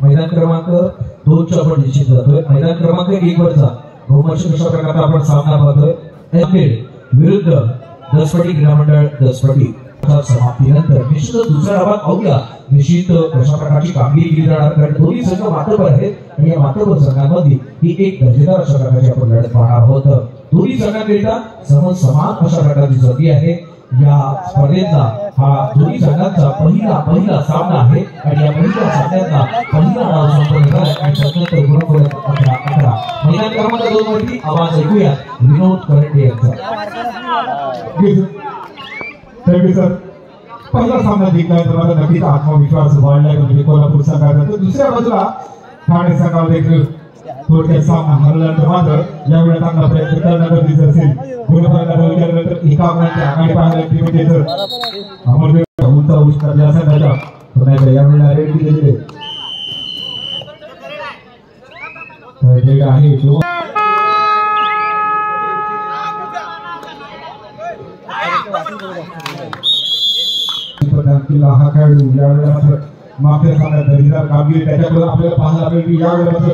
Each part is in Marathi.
मैदान क्रमांक 2 चा आपण निश्चित जातोय। मैदान क्रमांक 1 वरचा रोमर्ष कशा प्रकारचा आपण सामना पाहतोय विरुद्ध दसपटी क्रीडा मंडळ दसपटी समाप्तीनंतर निश्चित दुसऱ्या डावात पाहूया निश्चित कशा प्रकारची कामगिरी केली जाणार, कारण दोन्ही संघ मातबर आहेत आणि या मातबर संघांमध्ये ही एक दर्जेदार अशा प्रकारची आपण लढत पाहणार आहोत। दोन्ही संघांकरिता समान अशा प्रकारची संधी आहे। या स्पर्धेचा हा दोन्ही संघांचा पहिला सामना आहे आणि या पहिल्या सामन्याचा पहिला डाव संपन्न झाला आणि त्यानंतर गुणफलक 11-11। मैदान क्रमांक 2 वरती आवाज ऐकूया विनोद करंडे यांचा। सर पहिला सामना जिंकल्यानंतर आता नक्कीच आत्मविश्वास वाढलाय म्हणजे कोल्हापूर संघाचा। तर दुसऱ्या बाजूला ठाणे संघाला देखील थोडक्यात सामना हरल्यानंतर मात्र यावेळी चांगला प्रयत्न करण्याचा दिसत असेल। गुणफलकानंतर एका गुणाची आघाडी पाहायला टीममध्ये अमरदेव उंचा उष्कर या संघाच्या पुन्हा यावेळेला रेड दिलेले आहे हा खेळाडू यावेळेला मात्र मागच्या सामन्यात दर्जेदार कामगिरी त्याच्याकडून आपल्याला पाहायला मिळते। यावेळेला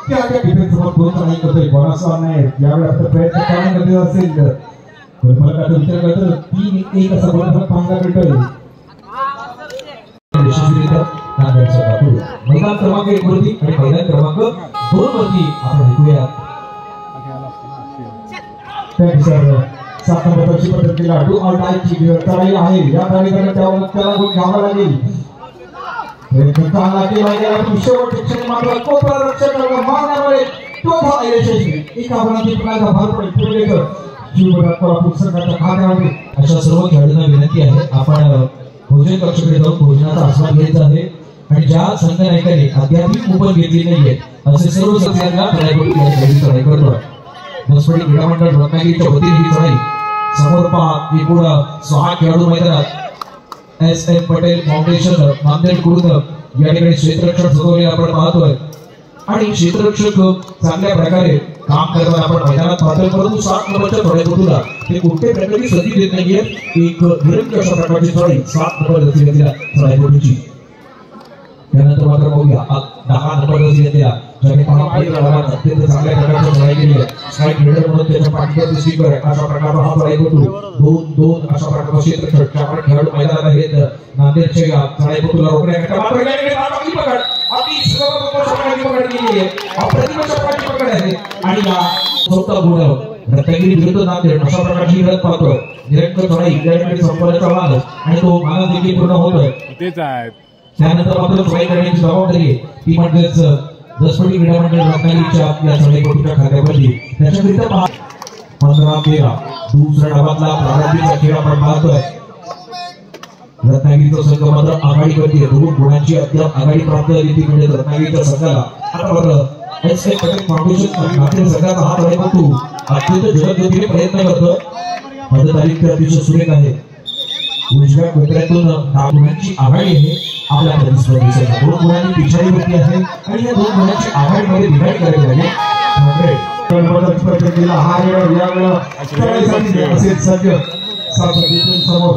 त्या डिफेन्स समोर कोणता नाही करतोय कोणाचा नाही यावेळेला प्रयत्न करण्यामध्ये असेल तर गुणफलकाचा विचार करतो 3-1 असा गुणफलक पाहायला मिळतोय। मैदान क्रमांक 1 वरती आणि मैदान क्रमांक 2 वरती आपण ऐकूया सर 7 नंबरची पद्धतीला डू ऑर डायची लढाई आहे। या लढाईमध्ये त्याला गुण घ्यावा लागेल। चांगला केला गेला शेवटच्या क्षणी मात्र कोपरा रक्षक मारण्यामुळे तो झाला यशस्वी। एका गुणाची पुन्हा भार पडेल पुढेकर जीवनात कोल्हापूर संघाच्या खात्यामध्ये अशा सर्व खेळाडूंना विनंती आहे आपण भोजन कक्षाकडे जाऊन भोजनाचा आस्वाद घ्यायचा आहे आणि ज्या संघ नायकांनी अद्याप कुपन घेतली नाहीये असे सर्व सदस्यांना चढाई करतो। दसपटी क्रीडा मंडळ रत्नागिरीच्या वतीने ही चढाई समोर पहा एकूण 6 खेळाडू मैदानात SM पटेल फाउंडेशन नांदेड खुर्द या ठिकाणी क्षेत्ररक्षक सजवलेले आपण पाहतोय आणि क्षेत्ररक्षक चांगल्या प्रकारे काम करताना आपण मैदानात पाहतोय। परंतु 7 नंबरच्या चढाईपटूला ते कोणत्याही प्रकारची संधी देत नाहीये। एक निरंतर अशा प्रकारची चढाई 7 नंबर दर्जेदार चढाईपटूची। त्यानंतर मात्र पाहूया 10 नंबर दर्जेदार ज्याने अत्यंत चांगल्या प्रकारची चढाई केली आहे। स्ट्राईक रेडर म्हणून त्याच्या पाठीवर स्पीकर अशा प्रकारचा हा चढाईपटू 2-2 अशा प्रकारचा क्षेत्ररक्षक आपण खेळाडू मैदानात आहेत। नांदेडच्या चढाईपटूला रोखण्याकरता मात्र चांगली पकड अति पकड केली आहे। अप्रतिम पकड आहे आणि या चौथा गुण रत्नागिरी विरुद्ध नांदेड अशा प्रकारची लढत पाहतोय। निरंतर चढाई इकडे संपल्याचा मार्ग आणि तो मानस देखील पूर्ण होतोय। त्यानंतर मात्र चढाई करण्याची जबाबदारी ती म्हणजेच दसपटी क्रीडा मंडळ रत्नागिरीच्या या चढाईपटूच्या खात्यावरती। त्याच्याकरिता 15-13 दुसऱ्या डावातला प्रारंभीचा खेळ आपण पाहतोय। रत्नागिरीचा संघ मात्र आघाडीवरती 2 गुणांची अद्याप आघाडी प्राप्त झाली ती म्हणजे रत्नागिरीच्या संघाला। आता SM पटेल फाउंडेशन नांदेड संघाचा हा चढाईपटू अत्यंत जलद गतीने प्रयत्न करतोय। पदतालिका अतिशय सुरेख आहे। उजव्या कोपऱ्यातून 10 गुणांची आघाडी आहे आपल्या प्रतिस्पर्धीच्या 2 गुणांनी पिछाडीवरती आहे आणि या 2 गुणांची आघाडीमध्ये डिवाइड करायला लागेल। स्पर्धेला हा वेळ या वेळेसाठी असेल सज्ज समोर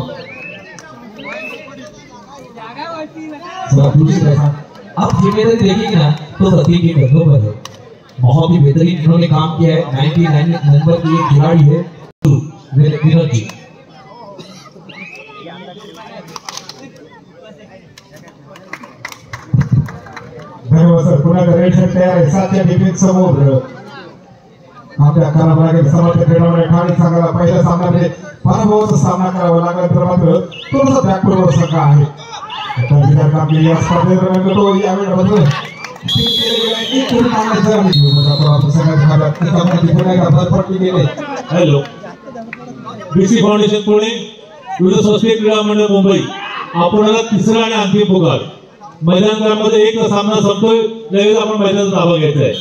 आप जिम्मेदारी देखिए ना तो सती की गद्दों पर है। बहुत ही बेहतरीन इन्होंने काम किया है। 99 नंबर की एक खिलाड़ी है विनोद जी। धन्यवाद सर। पुन्हा रेड शर्ट तयार आहे। 7 डिफेन्स समोर आपल्या कानाबाहेर समर्थ क्रीडामध्ये ठाणे संघाला पहिल्या सामन्यामध्ये पराभवाचा सामना करावा लागला तर मात्र थोडासा बॅकवर्ड संघ आहे। दर्जेदार कामगिरी या स्पर्धेत तो यावेळी बदल हॅलो बीसी फाउंडेशन पुणे विरुद्ध संस्कृत क्रीडा मंडळ मुंबई आपणाला तिसरा आणि अंतिम पुकार मैदानामध्ये एक सामना संपतोय लगेच आपण मैदानाचा ताबा घ्यायचा आहे.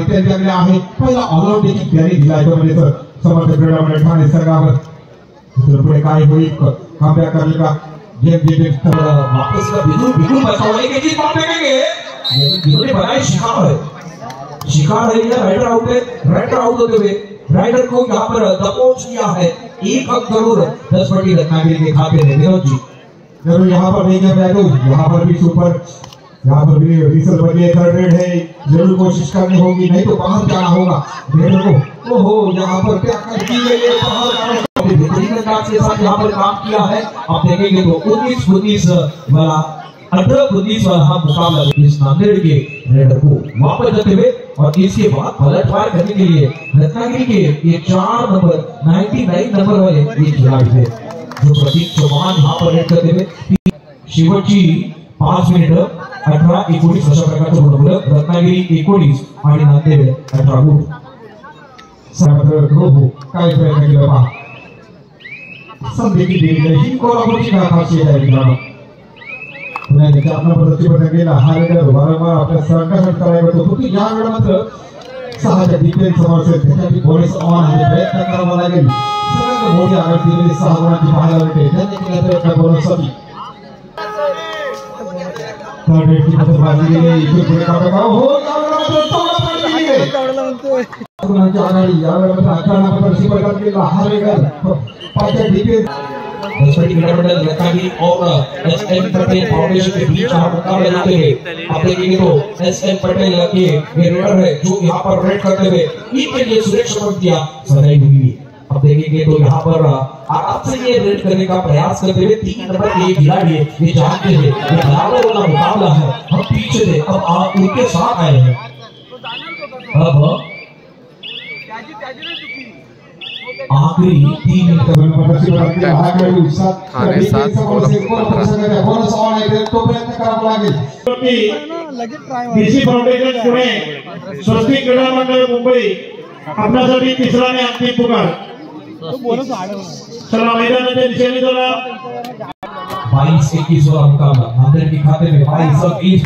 त्यांच्याकडे आहे पहिला ऑलआउट एक गॅरी दिलाय तो म्हणजे समर्थ क्रीडा मंडळ ठाणे संघावर. पुढे काय होईल कामया करले का गेम वापस का बिल्कुल बचाव है कि बात देखेंगे लेकिन जिन्होंने बनाए शिकार है या राइडर आउट होते हुए राइडर को यहाँ पर दबोच किया है 1 अंक जरूर 10 पट्टी रत्नागिरी के खाते में विनोद जी जरूर यहाँ पर नहीं गया तो यहाँ पर भी सुपर यहाँ पर भी रिसर्च बनी थर्ड रेड है जरूर कोशिश करनी होगी नहीं तो बाहर जाना होगा रेडर को। ओहो यहाँ पर क्या करती है ये बाहर जाना बेहतरीन अंदाज के साथ यहाँ पर काम किया है। आप देखेंगे तो 19-19 वाला 18-19 वाला मुकाबला इस नांदेड़ के रेडर को वापस जाते हुए और इसके बाद पलटवार करने के लिए रत्नागिरी के ये 4 नंबर 99 नंबर वाले ये खिलाड़ी थे जो प्रतीक चौहान यहाँ पर रेड करते हुए शेवटची 5 मिनिट 18-19 अशा प्रकारचं गुणफलक रत्नागिरी 19 आणि नांदेड 18 गुण. काय प्रयत्न केला पहा संधी दिली ही कोल्हापूरची खासियत आहे मित्रांनो. पुन्हा त्याच्या आपला प्रतिस्पर्धा केला हा रेडर वारंवार आपल्या संघर्ष करायला होतो की या वेळेला मात्र 6च्या डिफेन्स समोर त्यासाठी बोनस ऑन आहे प्रयत्न करावा लागेल. सगळ्यात मोठी आघाडी दिलेली 6 गुणांची पाहायला मिळते त्यांनी केला प्रयत्न बोनस साठी थर्ड रेडची पत्रबाजी गेली इथे पुढे काढा हो या वेळेला मात्र चौदा पॉईंट दिले गुणांची आघाडी या वेळेला 18 नंबर स्पर्धा केला हा रेडर 5च्या डिफेन्स दसपट्टी मंडल रत्नागिरी और एसएम पटेल फाउंडेशन के बीच यहाँ मुकाबला जाते हैं. आप देखेंगे तो एसएम पटेल के ये रेडर है जो यहाँ पर रेड करते हुए इनके लिए सुरक्षा पंक्तियां सजाई हुई है. आप देखेंगे तो यहाँ पर आराम से ये रेड करने का प्रयास करते हुए 3 नंबर के खिलाड़ी ये जानते हैं ये बराबर वाला मुकाबला है. हम पीछे थे अब आप उनके साथ आए हैं. अब आखिरी 3 मिनट बीसी फाउंडेशन पुणे स्वस्तिक क्रीडा मंडळ मुंबई आपल्यासाठी तिसरा आणि अंतिम पुकार. चला मैदानाच्या दिशेने चला. 22-21 वाला मुकाबला नांदेड़ के खाते में 22-21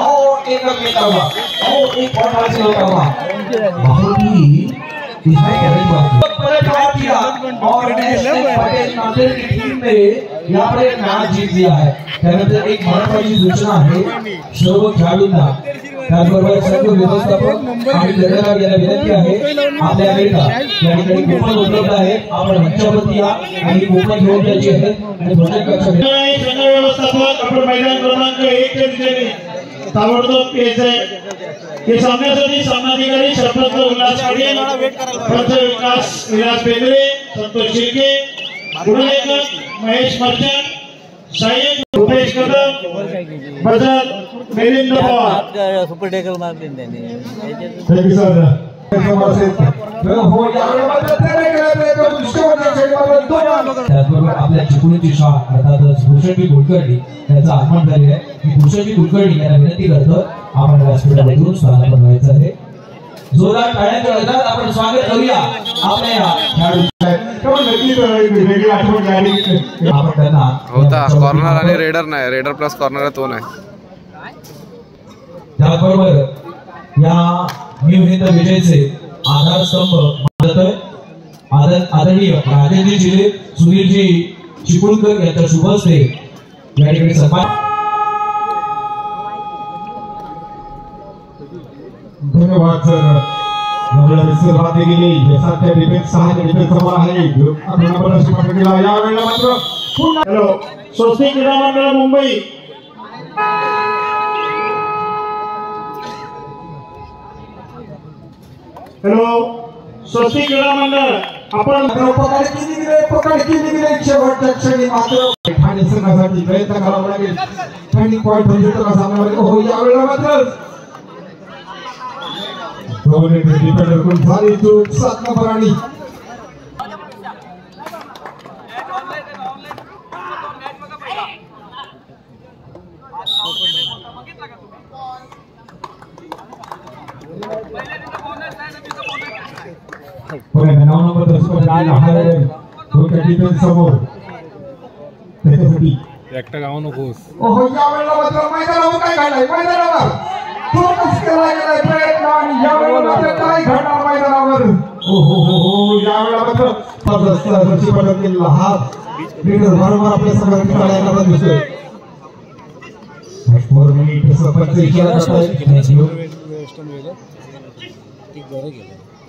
और एक रन लेता हुआ और एक और हासिल होता हुआ बहुत ही इसमें पलटवार किया और पटेल नांदेड़ की टीम ने यहाँ पर एक मैच जीत लिया है. त्यानंतर एक महत्त्वाची सूचना आहे सर्व खेळाडूंना त्याचबरोबर सर्व व्यवस्थापक आणि जगाला गेला विनंती आहे आपल्याकरिता या ठिकाणी कूपन उपलब्ध आहे. आपण मंचावरती या आणि कूपन घेऊन जायचे आहे आणि भोजन कक्ष संघ व्यवस्थापक आपण मैदान क्रमांक 1 च्या दिशेने ताबडतोब यायचंय. हे सामन्यासाठी सामनाधिकारी सरपंच उल्हास पाटील पंच विलास बेंद्रे संतोष शिर्के पुढलेखक महेश मर्चंट सहाय्यक रुपेश कदम बजाज मिलिंद पवार सुपर टेकल मारले त्यांनी. त्याचबरोबर आपल्या चिपळूणची शाळा अर्थातच भूषणजी कुलकर्णी यांचं आगमन झालेलं आहे. मी भूषणजी कुलकर्णी यांना विनंती करतो आपण व्यासपीठावर येऊन स्थानापन्न व्हायचं आहे. जोरदार टाळ्यांच्या गजरात आपण स्वागत करूया आपल्या या आपण त्यांना होता कॉर्नर आणि रेडर नाही रेडर प्लस कॉर्नर तो नाही. त्याचबरोबर या न्यू हिंद विजयचे आधारस्तंभ आदरणीय राजेंद्र जिले सुधीरजी चिपळूणकर यांच्या शुभ हस्ते या ठिकाणी सन्मान. धन्यवाद सर. सुरुवात केली सातच्या डिफेन्स 6च्या डिफेन्स समोर आहे या वेळेला मात्र हॅलो स्वस्तिक क्रीडा मंडळ मुंबई हॅलो स्वस्तिक क्रीडा मंडळ आपण पकड केली गेले शेवटच्या क्षणी मात्र ठाणे संघासाठी प्रयत्न करावा लागेल. टर्निंग पॉईंट म्हणजे सामन्यामध्ये हो या वेळेला मात्र दोन डिफेंडर कोण झाली चूक 7 नंबर आणि पुणे 9 नंबर स्पर्धा डिफेन्स समोर त्याच्यासाठी एकटा गाव नकोस. ओहो यावेळेला मात्र मैदानावर काय घडलंय मैदानावर फोकस केला गेलाय प्रयत्न आणि यावेळेला मात्र काय घडणार मैदानावर ओहो यावेळेला मात्र पदस्थ पडतील हात लीडर वारंवार आपल्या समोर खेळायला दिसतोय 4 मिनिट सरपंच इशारा करताय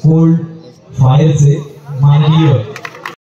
कोल्ड फायरचे माननीय